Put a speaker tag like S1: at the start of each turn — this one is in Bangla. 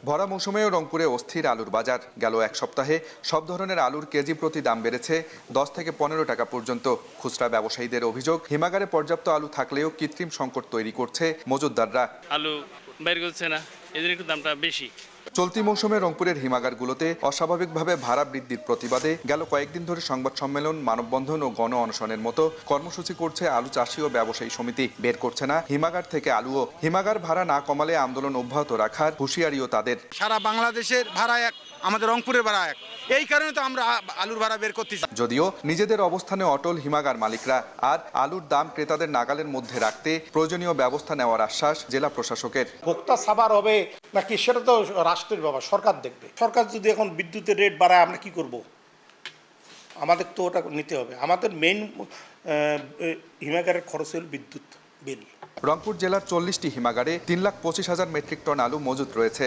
S1: ভরা মৌসুমেও রংপুরে অস্থির আলুর বাজার। গেল এক সপ্তাহে সব ধরনের আলুর কেজি প্রতি দাম বেড়েছে 10 থেকে 15 টাকা পর্যন্ত। খুচরা ব্যবসায়ীদের অভিযোগ, হিমাগারে পর্যাপ্ত আলু থাকলেও কৃত্রিম সংকট তৈরি করছে মজুতদাররা।
S2: আলু বের করছে না, এদের একটু দামটা বেশি।
S1: চলতি মৌসুমে রংপুরের হিমাগারগুলোতে অস্বাভাবিকভাবে ভাড়া বৃদ্ধির প্রতিবাদে গেল কয়েকদিন ধরে সংবাদ সম্মেলন, মানববন্ধন ও গণ অনশনের মতো কর্মসূচি করছে আলু চাষী ও ব্যবসায়ী সমিতি। বের করছে না হিমাগার থেকে আলুও। হিমাগার ভাড়া না কমালে আন্দোলন অব্যাহত রাখার হুঁশিয়ারিও তাদের।
S3: সারা বাংলাদেশের ভাড়া এক, আমাদের রংপুরের ভাড়া এক, এই কারণে তো আমরা আলুর ভাড়া বের করতেছি।
S1: যদিও নিজেদের অবস্থানে অটল হিমাগার মালিকরা, আর আলুর দাম ক্রেতাদের নাগালের মধ্যে রাখতে প্রয়োজনীয় ব্যবস্থা নেওয়ার আশ্বাস জেলা প্রশাসকের।
S4: ভোক্তা সাবার হবে নাকি সেটা তো রাষ্ট্রের ব্যাপার, সরকার দেখবে। সরকার যদি এখন বিদ্যুতের রেট বাড়ায় আমরা কি করব? আমাদের তো ওটা নিতে হবে। আমাদের মেইন হিমাগারের খরচ হল বিদ্যুৎ বিল।
S1: রংপুর জেলার 40টি হিমাগারে 3,25,000 মেট্রিক টন আলু মজুত রয়েছে।